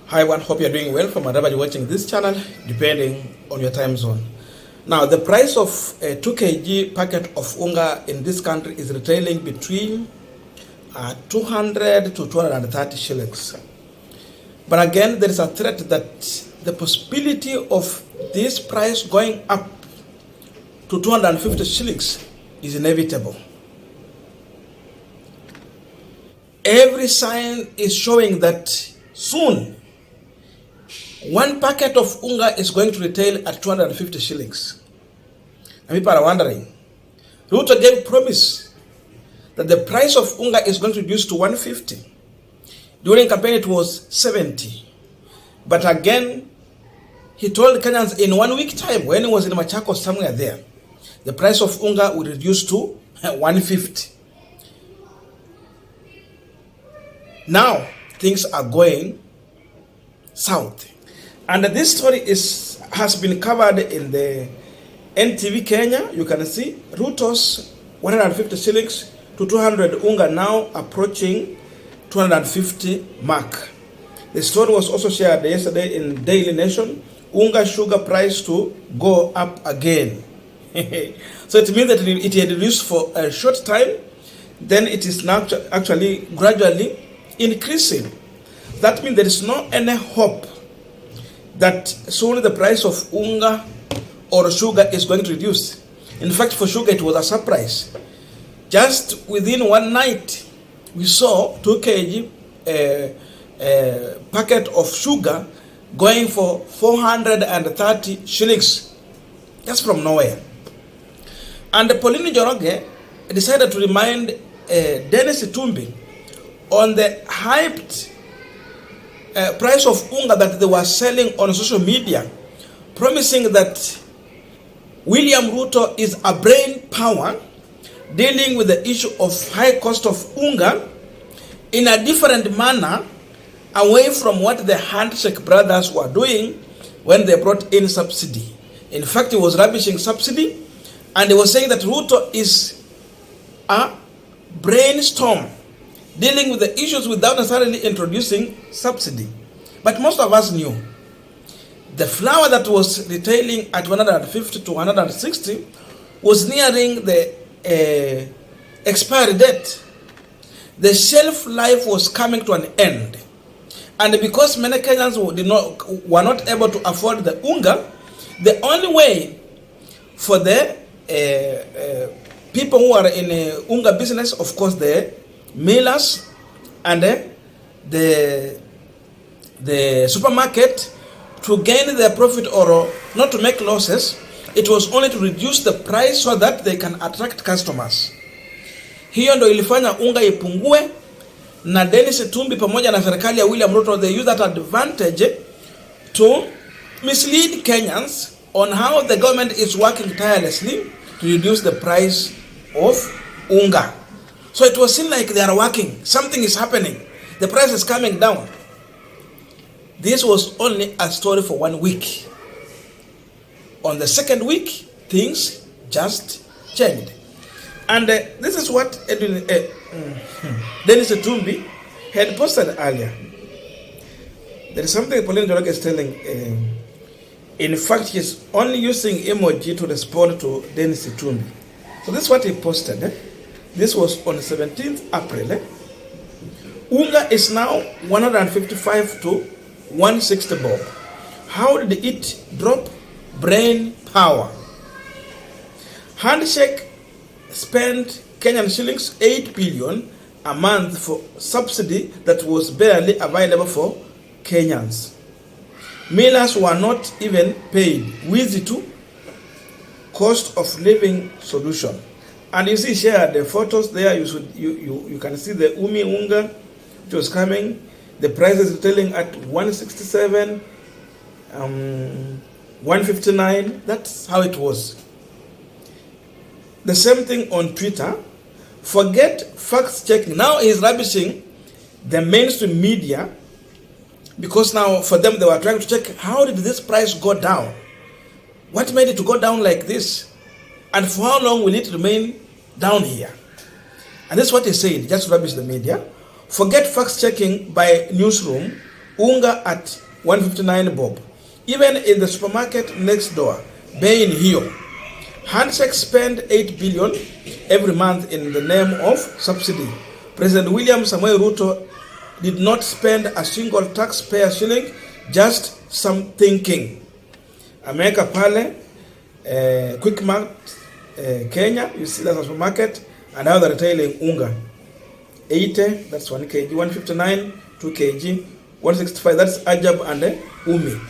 Hi everyone, hope you're doing well from wherever you're watching this channel, depending on your time zone. Now, the price of a 2 kg packet of unga in this country is retailing between 200 to 230 shillings. But again, there is a threat that the possibility of this price going up to 250 shillings is inevitable. Every sign is showing that soon, one packet of unga is going to retail at 250 shillings. And people are wondering, Ruto gave promise that the price of unga is going to reduce to 150. During campaign it was 70. But again, he told Kenyans in 1 week time, when he was in Machakos somewhere there, the price of unga would reduce to 150. Now, things are going south. And this story has been covered in the NTV Kenya. You can see Ruto's 150 shillings to 200 unga now approaching 250 mark. The story was also shared yesterday in Daily Nation. Unga sugar price to go up again. So it means that it had reduced for a short time, then it is now actually gradually increasing. That means there is no any hope that soon the price of unga or sugar is going to reduce. In fact, for sugar it was a surprise. Just within one night, we saw 2 kg packet of sugar going for 430 shillings, just from nowhere. And Pauline Njoroge decided to remind Dennis Itumbi on the hyped price of unga that they were selling on social media, promising that William Ruto is a brain power dealing with the issue of high cost of unga in a different manner, away from what the handshake brothers were doing when they brought in subsidy. In fact, he was rubbishing subsidy, and he was saying that Ruto is a brainstorm dealing with the issues without necessarily introducing subsidy. But most of us knew the flour that was retailing at 150 to 160 was nearing the expiry date. The shelf life was coming to an end. And because many Kenyans were not able to afford the unga, the only way for the people who are in a unga business, of course, the millers and the supermarket, to gain their profit or not to make losses, it was only to reduce the price so that they can attract customers. Hiyo ndo ilifanya unga ipungue, na Dennis Itumbi pamoja na serikali ya William Ruto, they use that advantage to mislead Kenyans on how the government is working tirelessly to reduce the price of unga. So it was seen like they are working. Something is happening. The price is coming down. This was only a story for 1 week. On the second week, things just changed. And this is what Dennis Itumbi had posted earlier. There is something Pauline Njoroge is telling. In fact, he's only using emoji to respond to Dennis Itumbi. So this is what he posted. This was on 17th April. Unga is now 155 to 160 bob. How did it drop? Brain power. Handshake spent Kenyan shillings 8 billion a month for subsidy that was barely available for Kenyans. Millers were not even paid. Wizi to cost of living solution. And you see, share the photos there. You can see the Umi unga which was coming. The price is retailing at 167, 159. That's how it was. The same thing on Twitter. Forget facts checking. Now he's rubbishing the mainstream media, because now for them they were trying to check, how did this price go down? What made it to go down like this? And for how long will it remain down here? And that's what he said, just rubbish the media. Forget facts checking by newsroom unga at 159 bob. Even in the supermarket next door, bei ni hiyo. Handshake spend 8 billion every month in the name of subsidy. President William Samoei Ruto did not spend a single taxpayer shilling, just some thinking. Ameweka pale Quickmart Kenya, you see that's a supermarket, and now they're retailing unga. 80, that's 1 kg, 159, 2 kg, 165, that's Ajab and Umi.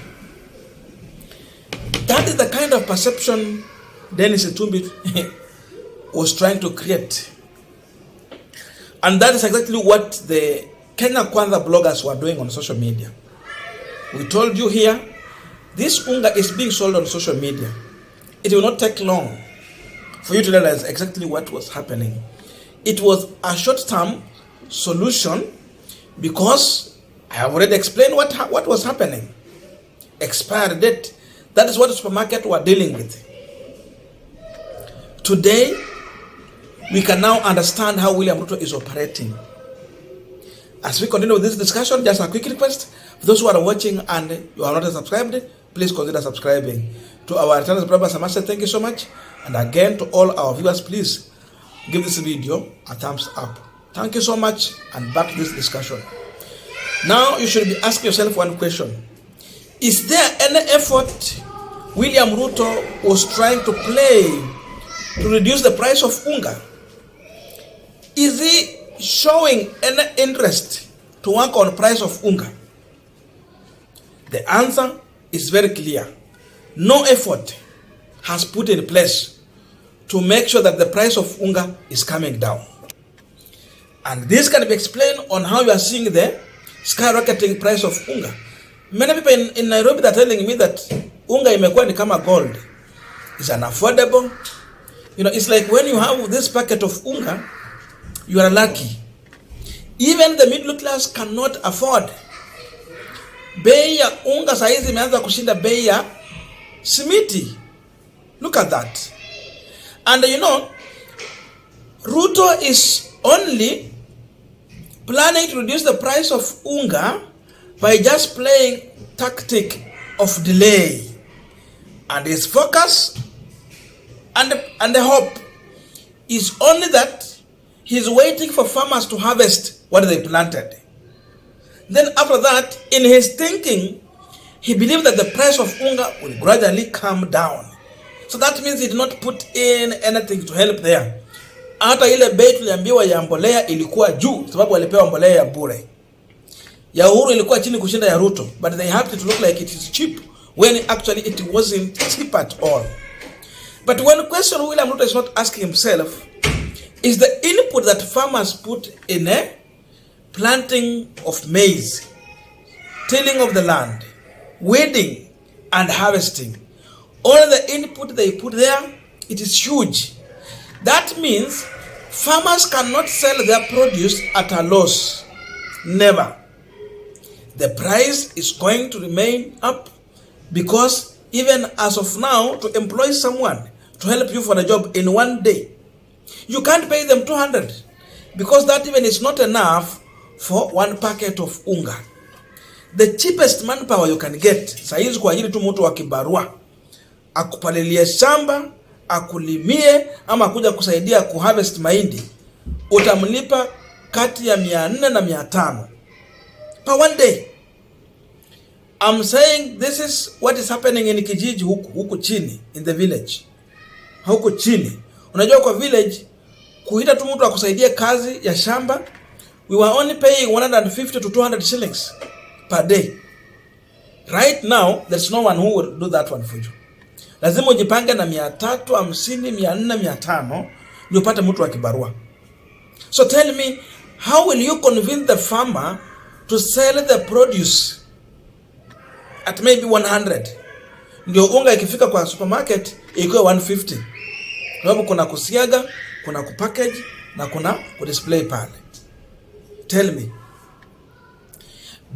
That is the kind of perception Dennis Itumbi was trying to create. And that is exactly what the Kenya Kwanza bloggers were doing on social media. We told you here, this unga is being sold on social media. It will not take long for you to realize exactly what was happening. It was a short-term solution because I have already explained what was happening. Expired date. That is what the supermarket were dealing with. Today, we can now understand how William Ruto is operating. As we continue with this discussion, just a quick request. For those who are watching and you are not subscribed, please consider subscribing. To our channel subscribers, I must say thank you so much. And again, to all our viewers, please give this video a thumbs up. Thank you so much, and back to this discussion. Now, you should be asking yourself one question. Is there any effort William Ruto was trying to play to reduce the price of unga? Is he showing any interest to work on price of unga? The answer is very clear. No effort has put in place to make sure that the price of unga is coming down. And this can be explained on how you are seeing the skyrocketing price of unga. Many people in Nairobi are telling me that unga imekuwa ni kama gold. It's unaffordable. You know, it's like when you have this packet of unga, you are lucky. Even the middle class cannot afford. Bei ya unga saizi imeanza kushinda bei ya simiti. Look at that. And you know, Ruto is only planning to reduce the price of unga by just playing tactic of delay. And his focus and the hope is only that he's waiting for farmers to harvest what they planted. Then after that, in his thinking, he believed that the price of unga will gradually come down. So that means he did not put in anything to help there. Hata ile bei tuliambiwa ya mbolea ilikuwa juu sababu walipewa mbolea ya bure. Ya Uhuru ilikuwa chini kushinda ya Ruto, but they have to look like it is cheap when actually it wasn't cheap at all. But one question William Ruto is not asking himself is the input that farmers put in a planting of maize, tilling of the land, weeding and harvesting. All the input they put there, it is huge. That means farmers cannot sell their produce at a loss. Never. The price is going to remain up because even as of now, to employ someone to help you for a job in one day, you can't pay them 200 because that even is not enough for one packet of unga. The cheapest manpower you can get, saizi kwa ajili tu mtu wa kibarua, akupalilie shamba, akulimie, ama kuja kusaidia kuharvest mahindi, utamlipa kati ya 400 na 500 per one day. I'm saying this is what is happening in kijiji huku chini, in the village. Huku chini. Unajua kwa village, kuita tu mtu akusaidia kazi ya shamba, we were only paying 150 to 200 shillings per day. Right now, there's no one who will do that one for you. Lazima ujipange na 350, 400, 500 ndio upate mtu wa kibarua. So tell me, how will you convince the farmer to sell the produce at maybe 100? Ndio unga ikifika kwa supermarket ikuwe 150. Kwa sababu kuna kusiaga, kuna kupackage na kuna kudisplay pale. Tell me.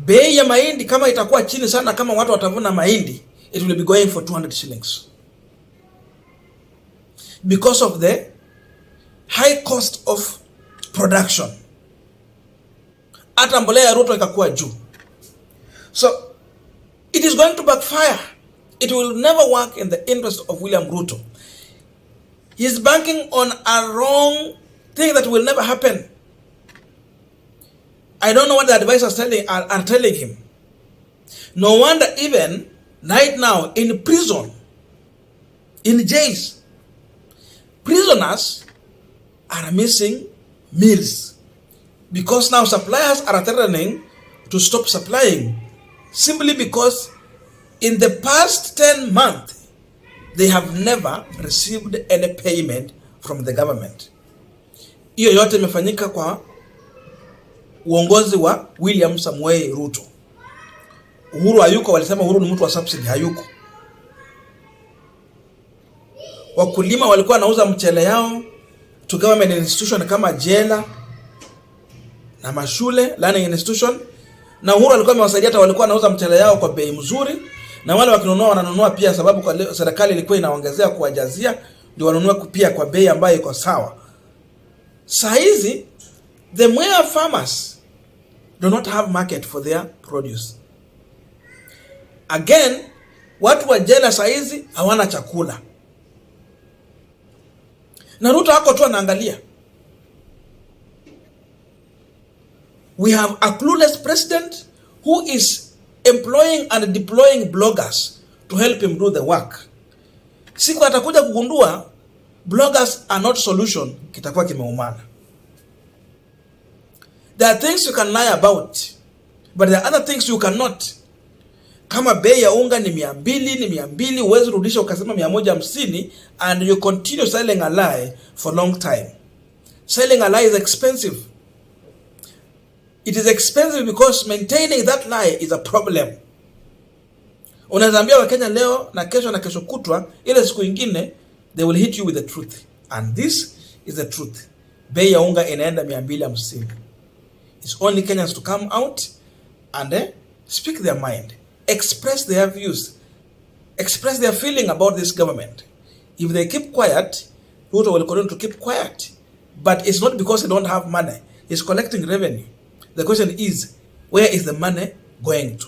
Bei ya mahindi kama itakuwa chini sana, kama watu watavuna mahindi, it will be going for 200 shillings. Because of the high cost of production. Hata mbolea ya Ruto ikakuwa juu. So it is going to backfire. It will never work in the interest of William Ruto. He is banking on a wrong thing that will never happen. I don't know what the advisors are telling him. No wonder even right now in prison, in jails, prisoners are missing meals because now suppliers are threatening to stop supplying simply because in the past 10 months they have never received any payment from the government. Hiyo yote imefanyika kwa uongozi wa William Samuel Ruto. Uhuru hayuko, walisema Uhuru ni mtu wa subsidy, hayuko. Wakulima walikuwa wanauza mchele yao to government institution kama jela na mashule, learning institution, na Uhuru alikuwa amewasaidia, hata walikuwa wanauza mchele yao kwa bei mzuri, na wale wakinunua wananunua pia sababu kwa serikali ilikuwa inaongezea kuwajazia, ndio wanunua pia kwa bei ambayo iko sawa. Saa hizi the Mwea farmers do not have market for their produce. Again, watu wa jela saa hizi hawana chakula. Na Ruto hako tu anaangalia. We have a clueless president who is employing and deploying bloggers to help him do the work. Siku atakuja kugundua bloggers are not solution, kitakuwa kimeumana. There are things you can lie about, but there are other things you cannot. Kama bei ya unga ni 200, uwezi rudisha ukasema 150 and you continue selling a lie for long time. Selling a lie is expensive. It is expensive because maintaining that lie is a problem. Unazambia wa Kenya leo na kesho kutwa, ile siku ingine they will hit you with the truth. And this is the truth. Bei ya unga inaenda 250. It's only Kenyans to come out and speak their mind, express their views, express their feeling about this government. If they keep quiet, Ruto will continue to keep quiet. But it's not because they don't have money. He's collecting revenue. The question is, where is the money going to?